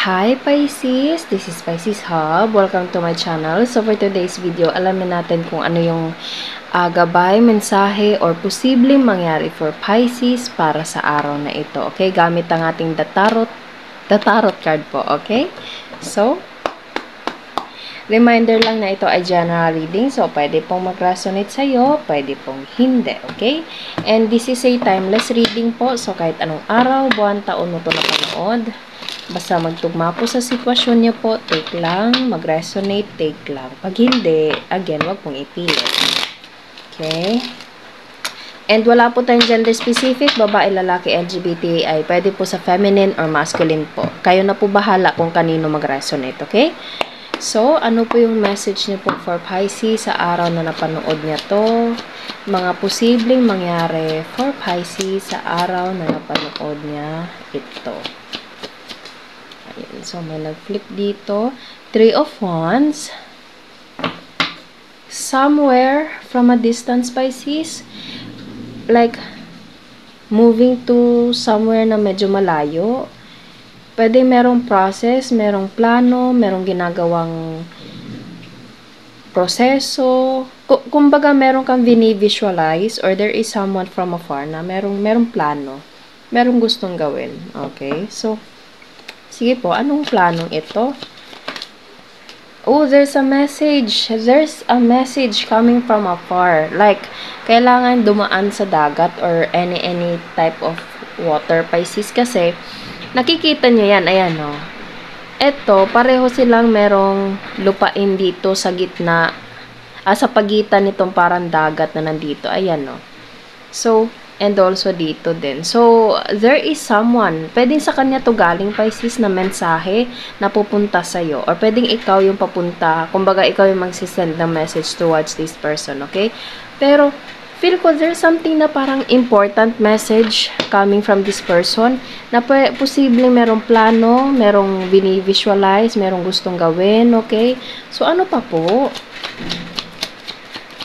Hi Pisces! This is Pisces Hub. Welcome to my channel. So for today's video, alamin natin kung ano yung gabay, mensahe, or posibleng mangyari for Pisces para sa araw na ito. Okay? Gamit ang ating the tarot card po. Okay? So, reminder lang na ito ay general reading. So, pwede pong mag-resonate sa'yo, pwede pong hindi. Okay? And this is a timeless reading po. So, kahit anong araw, buwan, taon mo ito napanood, basta magtugma po sa sitwasyon niyo po, take lang, mag-resonate, take lang. Pag hindi, again, wag pong ipilit. Okay? And wala po tayong gender specific, babae, lalaki, LGBTI. Pwede po sa feminine or masculine po. Kayo na po bahala kung kanino mag-resonate, okay? So, ano po yung message niyo po for Pisces sa araw na napanood niya to? Mga posibleng mangyari for Pisces sa araw na napanood niya ito. So, may nag-flip dito. Three of Wands. Somewhere from a distance, Pisces. Like, moving to somewhere na medyo malayo. Pwede merong process, merong plano, merong ginagawang proseso. Kumbaga, meron kang visualize or there is someone from afar na merong plano. Merong gustong gawin. Okay? So, sige po, anong planong ito? Oh, there's a message. There's a message coming from afar. Like, kailangan dumaan sa dagat or any type of water, Pisces. Kasi, nakikita nyo yan. Ayan, no? Ito, pareho silang merong lupain dito sa gitna. Sa pagitan nitong parang dagat na nandito. Ayan, no? So, and also dito din. So, there is someone. Pwedeng sa kanya to galing, Pisces, na mensahe na pupunta sa'yo. Or pwedeng ikaw yung papunta. Kumbaga, ikaw yung magsisend ng message towards this person, okay? Pero, feel ko there's something na parang important message coming from this person na posibleng merong plano, merong visualize, merong gustong gawin, okay? So, ano pa po?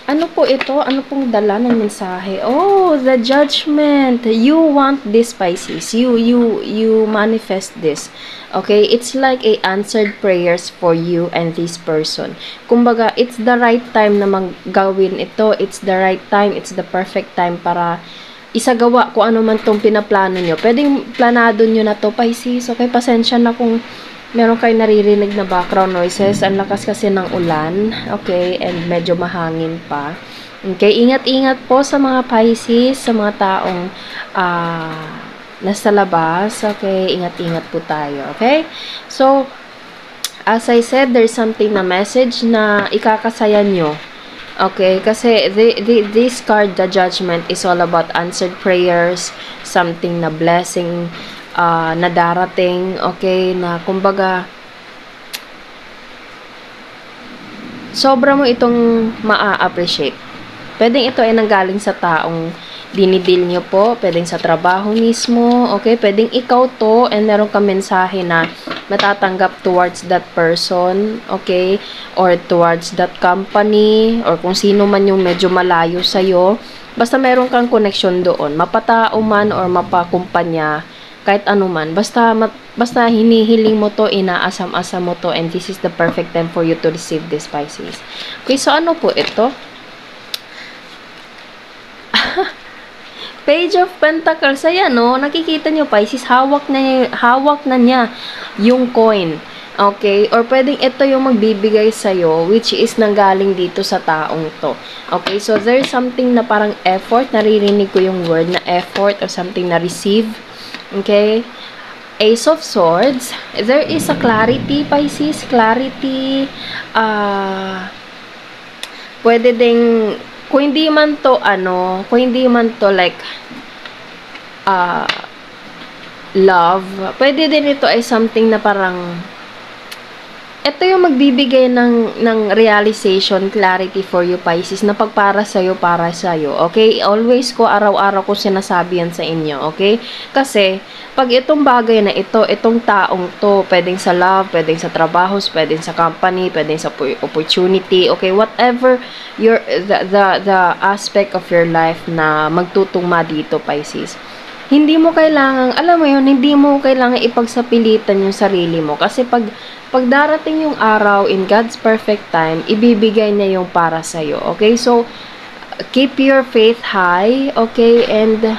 Ano po ito? Ano pong dala ng mensahe? Oh, the judgment. You want this, Pisces. You manifest this. Okay? It's like a answered prayers for you and this person. Kumbaga, it's the right time na maggawin ito. It's the right time. It's the perfect time para isagawa kung ano man tong pinaplano nyo. Pwedeng planado nyo na to, Pisces. Okay? Pasensya na kung meron kayo naririnig na background noises. Ang lakas kasi ng ulan. Okay? And medyo mahangin pa. Okay? Ingat-ingat po sa mga Pisces, sa mga taong nasa labas. Okay? Ingat-ingat po tayo. Okay? So, as I said, there's something na message na ikakasaya nyo. Okay? Kasi this card, the judgment, is all about answered prayers, something na blessing, na darating, okay, na kumbaga sobra mo itong maa-appreciate. Pwedeng ito ay nanggaling sa taong dinidil nyo po, pwedeng sa trabaho mismo, okay, pwedeng ikaw to and meron kang mensahe na matatanggap towards that person, okay, or towards that company, or kung sino man yung medyo malayo sa'yo, basta meron kang connection doon, mapatao man or mapakumpanya, kahit ano man, basta hinihiling mo to, inaasam-asam mo to, and this is the perfect time for you to receive this, Pisces. Okay, so ano po ito? Page of Pentacles, ayan, no? Nakikita nyo, Pisces, hawak na niya yung coin. Okay? Or pwedeng ito yung magbibigay sa'yo, which is nanggaling dito sa taong to. Okay? So, there's something na parang effort, naririnig ko yung word na effort or something na receive. Okay? Ace of Swords. There is a clarity, Pisces. Clarity. Pwede ding, kung hindi man to like, love. Pwede din ito ay something na parang, ito yung magbibigay ng realization, clarity for you, Pisces, na para sa'yo. Okay? Always ko, araw-araw ko sinasabi yan sa inyo. Okay? Kasi, pag itong bagay na ito, itong taong to, pwedeng sa love, pwedeng sa trabaho, pwedeng sa company, pwedeng sa opportunity, okay? Whatever the aspect of your life na magtutugma dito, Pisces. Hindi mo kailangang, alam mo yun, hindi mo kailangang ipagsapilitan yung sarili mo. Kasi pag darating yung araw in God's perfect time, ibibigay niya yung para sa'yo. Okay? So, keep your faith high. Okay? And,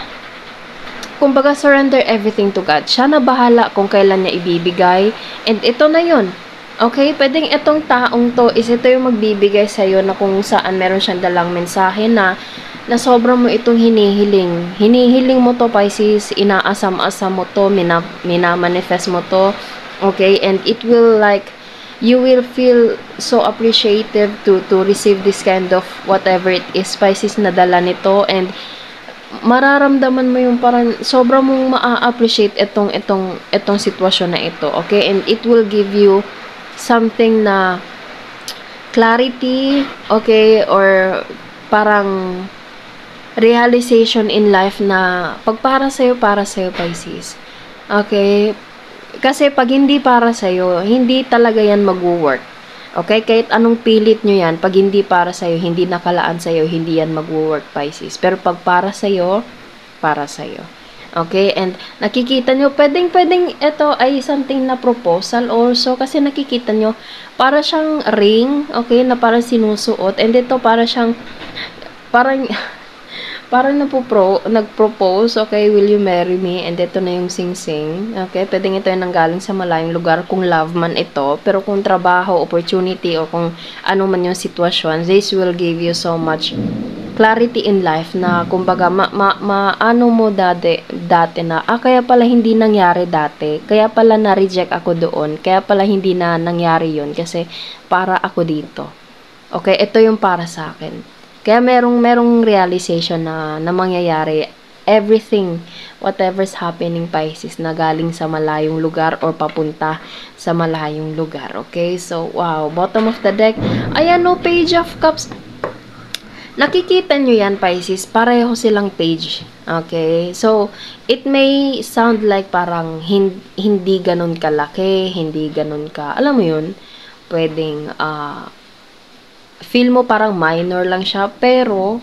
kumbaga, surrender everything to God. Siya na bahala kung kailan niya ibibigay. And ito na yun. Okay? Pwedeng itong taong to is ito yung magbibigay sa'yo na kung saan meron siyang dalang mensahe na sobra mo itong hinihiling. Hinihiling mo to, Pisces, inaasam-asam mo to, minamanifest mo to, okay? And it will like, you will feel so appreciative to receive this kind of whatever it is, Pisces, na dala nito. And mararamdaman mo yung parang sobra mong ma-appreciate itong sitwasyon na ito, okay? And it will give you something na clarity, okay? Or parang realization in life na pag para sa'yo, Pisces. Okay? Kasi pag hindi para sa'yo, hindi talaga yan mag-work. Okay? Kahit anong pilit nyo yan, pag hindi para sa'yo, hindi nakalaan sa'yo, hindi yan mag-work, Pisces. Pero pag para sa'yo, para sa'yo. Okay? And nakikita nyo, pwedeng ito ay something na proposal also. Kasi nakikita nyo, para siyang ring, okay, na parang sinusuot. And ito para siyang, parang nag-propose, okay, will you marry me? And ito na yung sing-sing, okay, pwedeng ito yung nanggaling sa malayong lugar kung love man ito, pero kung trabaho, opportunity, o kung ano man yung sitwasyon, this will give you so much clarity in life na, kumbaga, ano mo dati na, kaya pala hindi nangyari dati, kaya pala na-reject ako doon, kaya pala hindi na nangyari yun, kasi para ako dito. Okay, ito yung para sa akin. Kaya merong realization na mangyayari everything, whatever's happening, Pisces, na galing sa malayong lugar or papunta sa malayong lugar. Okay? So, wow. Bottom of the deck. Ayan, no, Page of Cups. Nakikita nyo yan, Pisces. Pareho silang page. Okay? So, it may sound like parang hindi ganun kalaki, hindi ganun ka, alam mo yun, pwedeng, feel mo parang minor lang siya, pero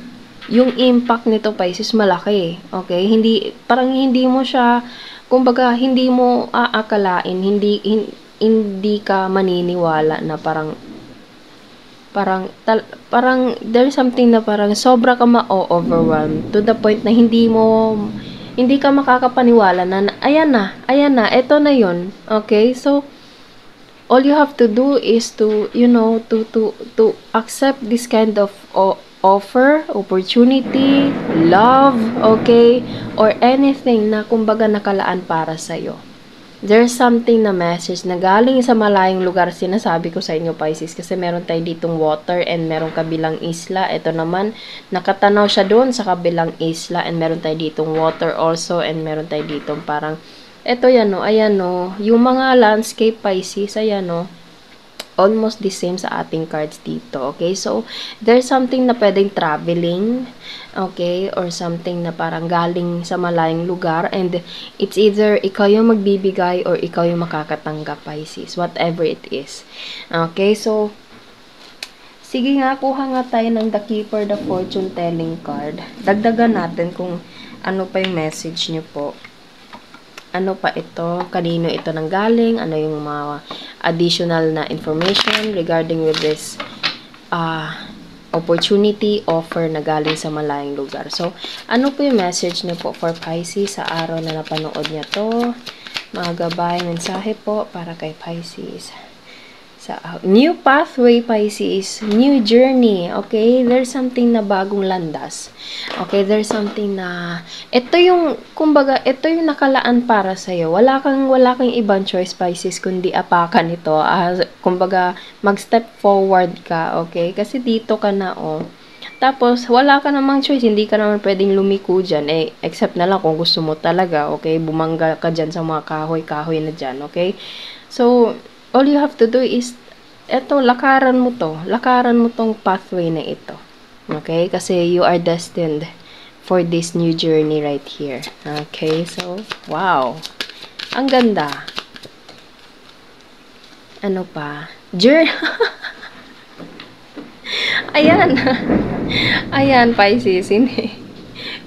yung impact nito, Pisces, malaki. Okay? Parang hindi mo siya, kumbaga, hindi mo aakalain, hindi ka maniniwala na parang there's something na parang sobra ka ma-overwhelm to the point na hindi ka makakapaniwala na ayan na, eto na yun. Okay? So, all you have to do is to, you know, to accept this kind of offer, opportunity, love, okay, or anything na kumbaga nakalaan para sa'yo. There's something na message na galing sa malayong lugar, sinasabi ko sa inyo, Pisces, kasi meron tayo ditong water and meron kabilang isla. Ito naman, nakatanaw siya doon sa kabilang isla, and meron tayo ditong water also, and meron tayo ditong parang, eto yan o, ayan o, yung mga landscape, Pisces, ayan o, almost the same sa ating cards dito, okay? So, there's something na pwedeng traveling, okay? Or something na parang galing sa malayong lugar, and it's either ikaw yung magbibigay or ikaw yung makakatanggap, Pisces, whatever it is. Okay? So, sige nga, kuha nga tayo ng The Keeper, the Fortune Telling card. Dagdagan natin kung ano pa yung message nyo po. Ano pa ito? Kanino ito nanggaling? Ano yung mga additional na information regarding with this opportunity, offer na galing sa malayong lugar? So, ano po yung message niyo po for Pisces sa araw na napanood niya to? Mga gabay, mensahe po para kay Pisces. Sa new pathway, Pisces, new journey, okay? There's something na bagong landas. Okay, there's something na ito yung, kumbaga, ito yung nakalaan para sa iyo. Wala kang ibang choice, Pisces, kundi apakan ito. Kumbaga, mag-step forward ka, okay? Kasi dito ka na, oh. Tapos, wala ka namang choice. Hindi ka naman pwedeng lumiko dyan. Except na lang kung gusto mo talaga, okay? Bumangga ka dyan sa mga kahoy-kahoy na dyan, okay? So, all you have to do is, lakaran mo tong pathway na ito. Okay? Kasi you are destined for this new journey right here. Okay? So, wow. Ang ganda. Ano pa? Ayan. Ayan, Pisces.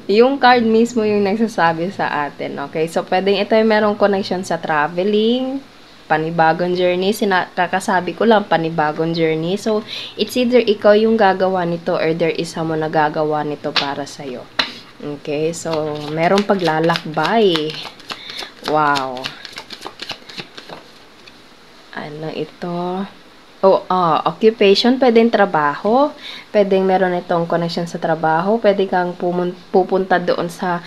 Yung card mismo yung nagsasabi sa atin, okay? So, pwedeng ito yung merong connection sa traveling, panibagong journey. Kakasabi ko lang, panibagong journey. So, it's either ikaw yung gagawa nito or there is someone na gagawa nito para sa'yo. Okay? So, merong paglalakbay. Wow. Ano ito? Occupation, pwedeng trabaho, pwedeng meron itong connection sa trabaho, pwede kang pupunta doon sa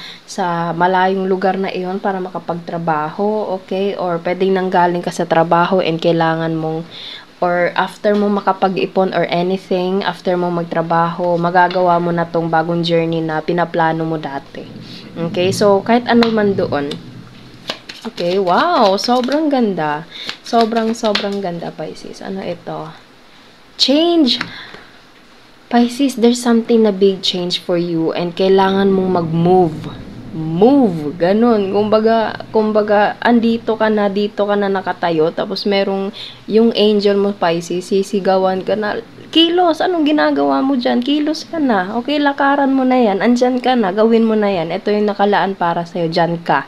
malayong lugar na iyon para makapagtrabaho, okay? Or pwedeng nanggaling ka sa trabaho and kailangan mong, or after mo makapag-ipon or anything, after mo magtrabaho, magagawa mo na tong bagong journey na pinaplano mo dati. Okay? So, kahit ano man doon. Okay, wow, sobrang ganda. Sobrang ganda, Pisces. Ano ito? Change. Pisces, there's something na big change for you and kailangan mong mag-move. Move, ganun. Kumbaga, dito ka na nakatayo, tapos merong yung angel mo, Pisces, sisigawan ka na, kilos, anong ginagawa mo dyan? Kilos ka na. Okay, lakaran mo na yan. Andyan ka na, gawin mo na yan. Ito yung nakalaan para sa'yo, dyan ka.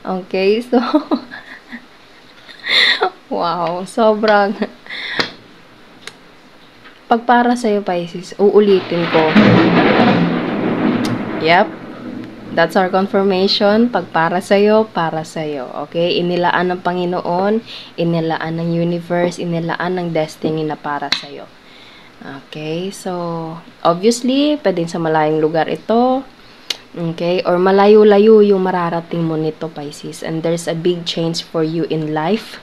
Okay, so, wow, sobrang, pag para sa'yo, Pisces, uulitin ko. Yep, that's our confirmation. Pag para sa'yo, okay? Inilaan ng Panginoon, inilaan ng universe, inilaan ng destiny na para sa'yo. Okay, so, obviously, pwedeng sa malayong lugar ito. Okay? Or malayo-layo yung mararating mo nito, Pisces. And there's a big change for you in life.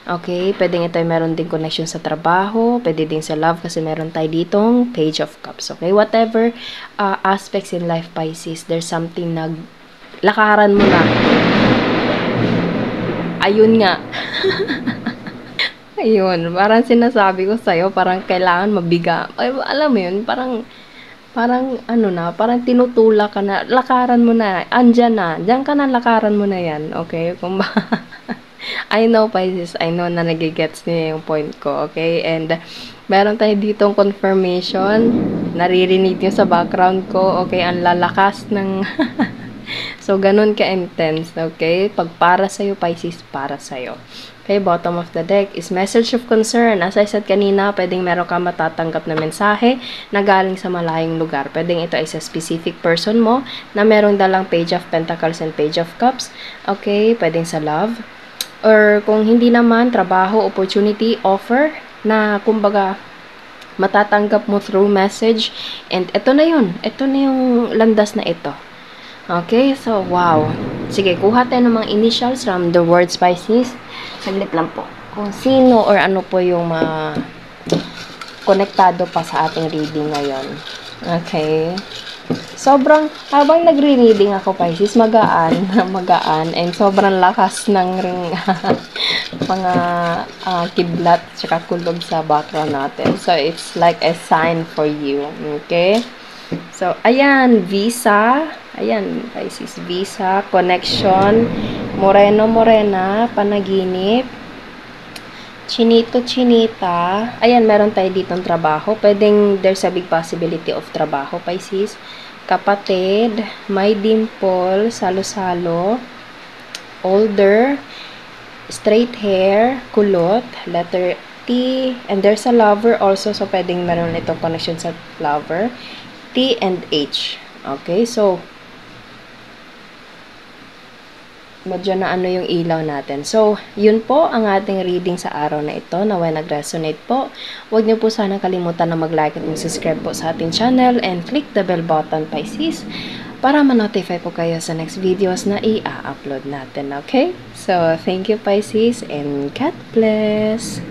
Okay? Pwedeng ito ay meron din connection sa trabaho. Pwede din sa love kasi meron tayo ditong Page of Cups. Okay? Whatever aspects in life, Pisces, there's something na lakaran mo na. Ayun nga. Ayun. Parang sinasabi ko sa'yo, parang kailangan mabiga. Ay, alam mo yun, parang parang tinutulak ka na, lakaran mo na, andyan na, dyan ka na, lakaran mo na yan, okay? Kung ba, I know, Pisces, I know na nagigets niya yung point ko, okay? And, meron tayo ditong confirmation, naririnig niyo sa background ko, okay? Ang lalakas ng, so, ganun ka-intense, okay? Pag para sa'yo, Pisces, para sa'yo. Okay, bottom of the deck is message of concern. As I said kanina, pwedeng meron ka matatanggap na mensahe na galing sa malayong lugar. Pwedeng ito ay sa specific person mo na merong dalang Page of Pentacles and Page of Cups. Okay, pwedeng sa love. Or kung hindi naman, trabaho, opportunity, offer na kumbaga matatanggap mo through message. And ito na yun. Ito na yung landas na ito. Okay, so wow. Sige, kuha tayo ng mga initials from the word Pisces. Saglit lang po. Kung sino or ano po yung konektado pa sa ating reading ngayon. Okay. Sobrang, habang nagre-reading ako, Pisces, magaan, and sobrang lakas ng mga kidlat tsaka kulog sa background natin. So, it's like a sign for you. Okay? So, ayan, visa. Ayan, Pisces, visa, connection, moreno-morena, panaginip, chinito-chinita. Ayan, meron tayo ditong trabaho. Pwedeng there's a big possibility of trabaho, Pisces. Kapatid, may dimple, salo-salo, older, straight hair, kulot, letter T, and there's a lover also. So, pwedeng meron itong connection sa lover. T and H. Okay, so, medyo na ano yung ilaw natin. So, yun po ang ating reading sa araw na ito. Naway nag-resonate po. Huwag niyo po sana kalimutan na mag-like at mag-subscribe po sa ating channel and click the bell button, Pisces, para ma-notify po kayo sa next videos na i-upload natin. Okay? So, thank you, Pisces, and God bless!